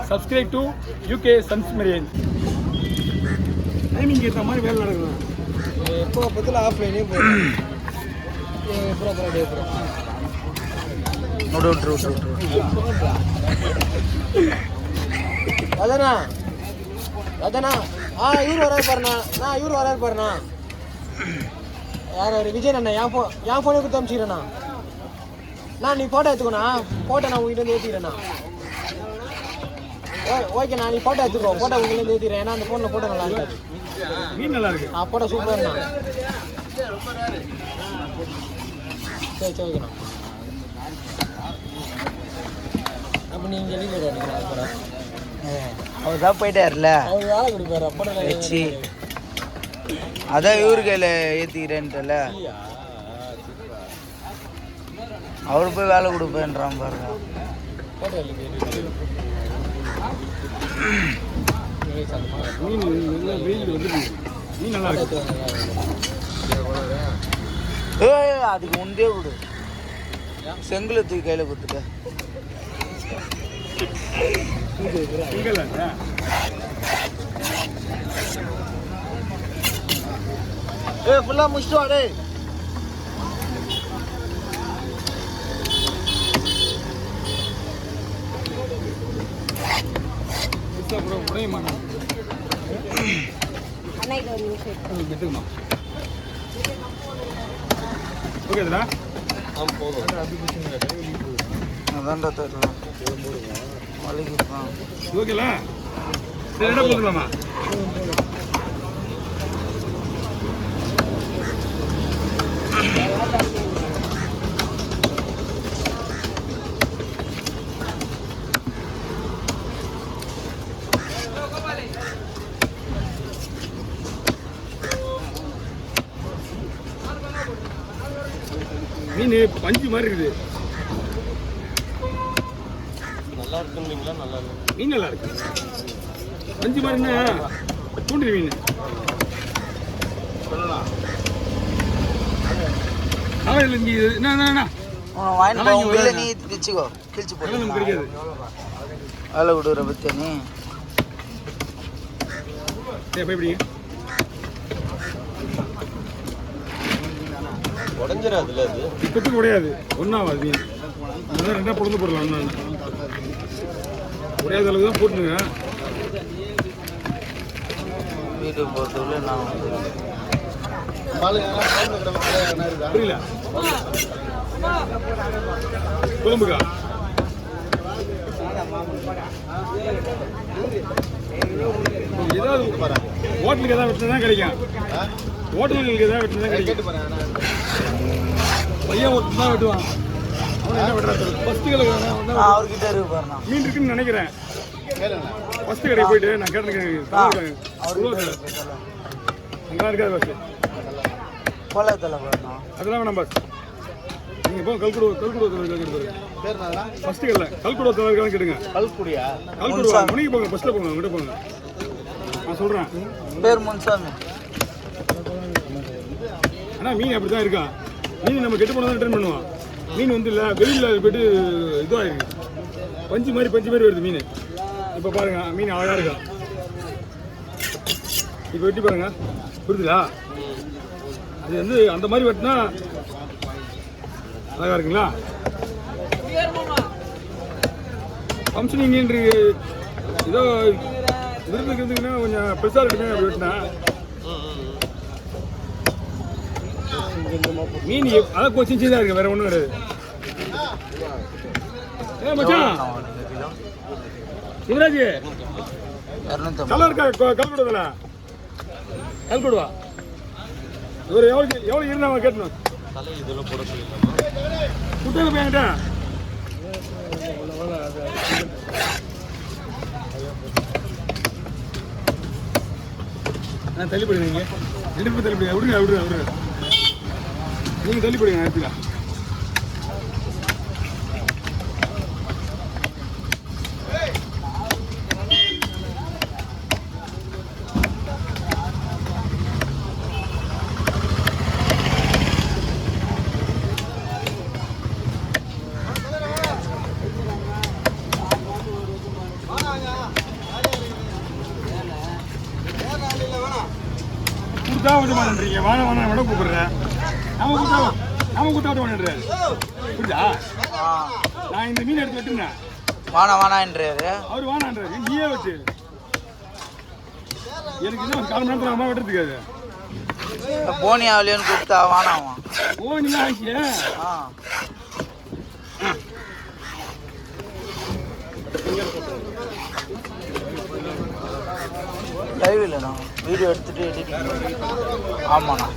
subscribe to UK Sons Marine. Timing ஏற்ற மாதிரி வேலை நடக்கணும். எப்போ பத்தில் ஆஃப்லைனே போகிறோம். அதானா அதானா இவர் வராது பாருண்ணா யார் விஜய் அண்ணா என் ஃபோனை கொடுத்து அனுப்பிச்சிக்கிறேண்ணா நீ ஃபோட்டோ எடுத்துக்கோண்ணா ஃபோட்டோ நான் உங்ககிட்ட வந்து ஏற்றிக்கிறேண்ணா ஓகேண்ணா நீ ஃபோட்டோ எடுத்துக்கோ ஃபோட்டோ உங்ககிட்ட ஏற்றிக்கிறேன் ஏன்னா அந்த ஃபோனில் ஃபோட்டோ நல்லா இருக்கு மீன் நல்லா இருக்கு ஃபோட்டோ சூப்பர்ண்ணா சரி ஓகேண்ணா அப்போ நீங்கள் லீவ் எடுக்கிறேன் அப்புறம் அவர் தான் போயிட்டாருல அவர் வேலை கொடுப்பாரு அப்போ வச்சு அதான் இவரு கையில் ஏற்றிக்கிறேன்ட்டல அவரு போய் வேலை கொடுப்பேன்றான் பாருங்க. மீன் நல்லா இருக்கு. அதுக்கு முந்தே விடு செங்கலை தூக்கி கையில் கொடுத்துட்ட ஃபுல்லாக முடிச்சுட்டு வாடே. அதான்டா தெரியல ஓகேலா சரி இடம் போட்டுக்கலாமா மீன் பஞ்சு மாதிரி இருக்குது. நல்லா இருக்குங்களா? நல்லா இருக்கு மீன் நல்லா இருக்கு. பஞ்சு மாதிரின்னா தூண்டில் மீன் நீ கிழிச்சுக்கோ கிழிச்சு போட்டு கிடைக்காது. வேலை விடுற பத்தியா நீ எப்படிங்க உடஞ்சிடாதுல அது இப்பத்துக்கு உடையாது ஒன்றாவது மீன் அதான் ரெண்டாக பொழுது போடலாம் ஒன்று உடையாத அளவுக்கு தான் போட்டுருங்க. வீட்டுக்கு போகிறதுக்குள்ள நான் புரியல குழம்புக்கா ஏதாவது ஹோட்டலுக்கு எதாவது வெட்டினா தான் கிடைக்கும். ஹோட்டலுக்கு எதாவது வெட்டினா தான் கிடைக்கும். பையன் ஒருத்தர் தான் வெட்டுவான். அவன் என்ன வெட்டுறாரு ஃபஸ்ட்டு அவர்கிட்ட இருக்கு பாருண்ணா மீன் இருக்குன்னு நினைக்கிறேன். ஃபஸ்ட்டு கடைக்கு போயிட்டு நான் கேட்டேன் அங்கே இருக்காது பஸ்ஸு கோலத்தில் பாருண்ணா அதெல்லாம் வேணாம் பஸ். நீங்கள் போங்க கல்குடுவத்தில் ஃபஸ்ட்டு கல்ல கல்குடுவத்தில் இருக்கான்னு கேட்டுங்க. கல்குடுவா மணிக்கு போங்க பஸ்ஸில் போங்க அங்கிட்ட போங்க நான் சொல்கிறேன். பேர் முன்சாமி. ஆனால் மீன் அப்படி தான் இருக்கா. மீன் நம்ம கெட்டு போனால் தான் ரிட்டர்ன் பண்ணுவான். மீன் வந்து இல்லை வெயிலில் போய்ட்டு இதுவாகிருக்கு பஞ்சு மாதிரி வருது மீன். இப்போ பாருங்க மீன் அழகாக இருக்கா. இப்போ வெட்டி பாருங்க புரியுதுங்களா? அது வந்து அந்த மாதிரி வெட்டினா அழகாக இருக்குங்களா? ஃபங்க்ஷன் இங்கே ஏதோ விருந்துக்கு இருந்துங்கன்னா கொஞ்சம் பெருசாக இருக்குங்க அப்படி வெட்டினா மீன் அதான் கொஞ்சம் சின்னதாக இருக்கு வேற ஒன்றும் கிடையாது. மச்சான் சிவராஜ் கலர் இருக்கா கல்குடுவதில் கல்குடுவா இவர் எவ்வளோ இருந்தா அவன் கேட்டணும் குட்டையில் போய்கிட்ட தள்ளிப்படுங்க நீங்கள் 2 பேரும் தள்ளிப்படுங்க விடுங்க நீங்கள் தள்ளிப்படுங்க எடுத்துக்கலாம். கொடுத்தா விட மாட்டேன்றீங்க, வாழ வேணாம் விட கூப்பிடுறேன். நாம கொடுத்தா விட மாட்டேன்றாரு. புரியுதா? நான் இந்த மீன் எடுத்து வெட்டுனேன், வானான்றாரு. அவரு வானான்றாரு, நீயே வச்சு. எனக்கு இன்னும் 1/4 மணி நேரத்தில் அம்மா வெட்டுறதுக்காது. போனி ஆகலையோன்னு கொடுத்தா வானாமா. ஓ நீங்க ஆகிய லைவ் இல்லைண்ணா, வீடியோ எடுத்துட்டு எடிட்டிங். ஆமாண்ணா,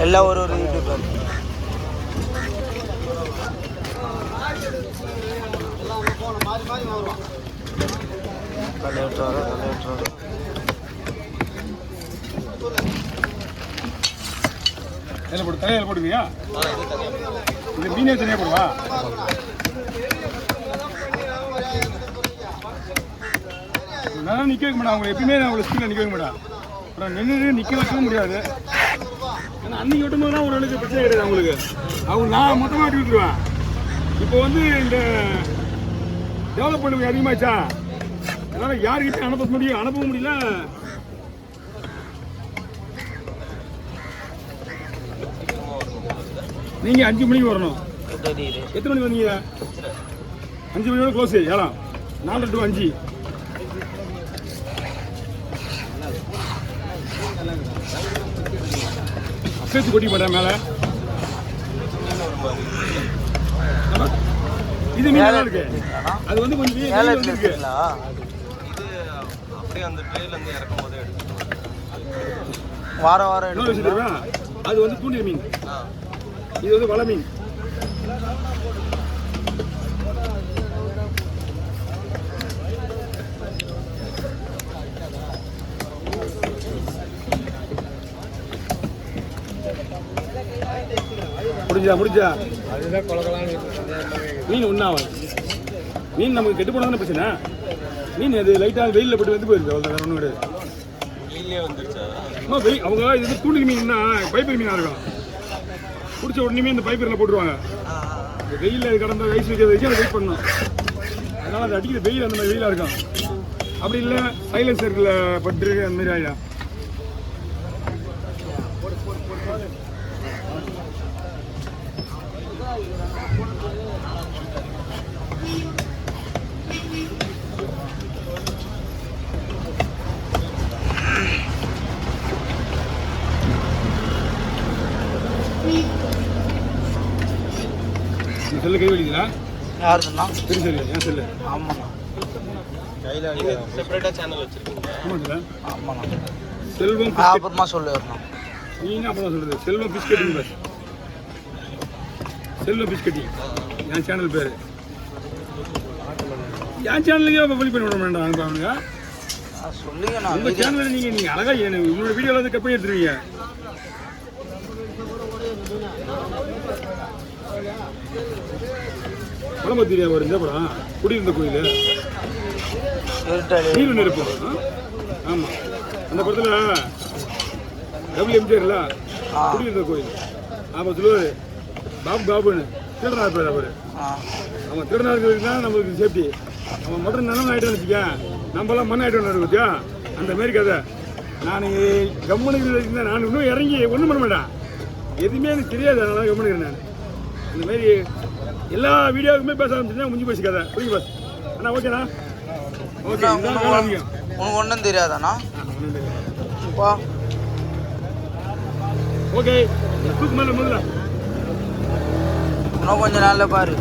எல்லாம் ஒரு யூடியூபர். தலையிட்டுறாரு. தலையில போடுவியா? இந்த மீனே தனியா போடுவா? நான் நிற்க வைக்க மாட்டேன் அவங்க, எப்பயுமே நான் அவங்களை ஸ்கூலில் நிற்க வைக்க மாட்டேன். அப்புறம் நின்று நிற்க வைக்கவும் முடியாது. ஏன்னா அன்றைக்கி வெட்டும்போது தான் ஓரளவுக்கு பிரச்சனை கிடையாது அவங்களுக்கு. அவங்க நான் மொத்தமாக வெட்டி விட்டுருவேன். இப்போ வந்து இந்த டெவலப் பண்ண அதிகமாச்சா, அதனால் யாருக்கிட்ட அனுப்பவும் முடியல. நீங்கள் 5 மணிக்கு வரணும். எத்தனை மணிக்கு வந்தீங்க? 5 மணியோட க்ளோஸ் ஏலாம். 4 to 5. சேர்த்து கொட்டி போட்டேன் மேலே. இது மீன் நல்லா இருக்கு. அது வந்து கொஞ்சம் இருக்கு. வாரம் அது வந்து தூண்டில் மீன், இது வந்து வலை மீன். முடிஞ்சா அதுதான் குழக்கலாம். மீன் ஒன்றாகும். மீன் நமக்கு கெட்டு போனதான பிரச்சனை. மீன் அது லைட்டாக வெயிலில் போட்டு வந்து போயிருக்கு, அவ்வளோ வேறு ஒன்றும் கிடையாது. அவங்க இது தூண்டில் மீன்னா பைப்பர் மீனாக இருக்கும். பிடிச்ச உடனே இந்த பைப்பரில் போட்டுருவாங்க. இந்த வெயிலில் கடந்த ஐஸ் வைக்கிற வரைக்கும் அதை வெயிட் பண்ணணும். அதனால் அது அடிக்கிற வெயில் அந்த மாதிரி வெயிலாக இருக்கும். அப்படி இல்லை சைலன்சரில் பட்டு அந்த மாதிரி ஆகிடும். செல்லு கை வலிக்குதா? யாருதுண்ணா? சரி சரி, ஏன் செல்லு? ஆமாண்ணா, கையில் செப்பரேட்டாக சேனல் வச்சுருக்கீங்க. ஆமாங்க. ஆமாண்ணா, செல்வம் அப்புறமா சொல்லிடுறோம். நீங்க அப்புறம் சொல்றது செல்வம் ஃபிஷ் கட்டிங் பஸ். செல்வம் ஃபிஷ் கட்டிங் என் சேனல் பேர். என் சேனலுக்கே பப்ளிக் பண்ணி விட வேண்டாம் அவனுங்க. சொல்லுங்கண்ணா, உங்கள் சேனலில் நீங்கள் அழகாக உங்களோட வீடியோவில் வந்து கப்பி எடுத்துருவீங்க. படம் பத்திரியா ஒரு இந்த படம் குடியிருந்த கோயில் நீர் நெருப்பு. ஆமாம், அந்த படத்தில் WMJல குடியிருந்த கோயில். அப்போ சொல்லுவார் பாபுன்னு திருடனா இருப்பார் அவர். அவன் திருடனா இருக்கிறதுக்கு தான் நம்மளுக்கு சேஃப்டி. அவன் மட்டும் நிலம் ஆகிட்டோன்னு வச்சுக்க, நம்மளாம் மண் ஆகிட்டோன்னு இருக்குத்தியா, அந்த மாரி கதை. நான் கம்முனுக்கு வச்சுருந்தேன். நான் இன்னும் இறங்கி ஒன்றும் பண்ண மாட்டேன், எதுவுமே எனக்கு தெரியாது. அதனால கம்முனுக்கிறேன் நான். இந்த மாதிரி எல்லா வீடியோவுக்குமே பேச ஆரம்பிச்சுன்னா முடிஞ்சு போச்சு கதை. புரியுங்க பஸ் அண்ணா? ஓகேண்ணா, ஓகே. உனக்கு ஒன்றும் தெரியாதாண்ணா? ஓகே, தூக்கு மேலே முதல்ல இன்னும் கொஞ்சம் நாளில் பாரு.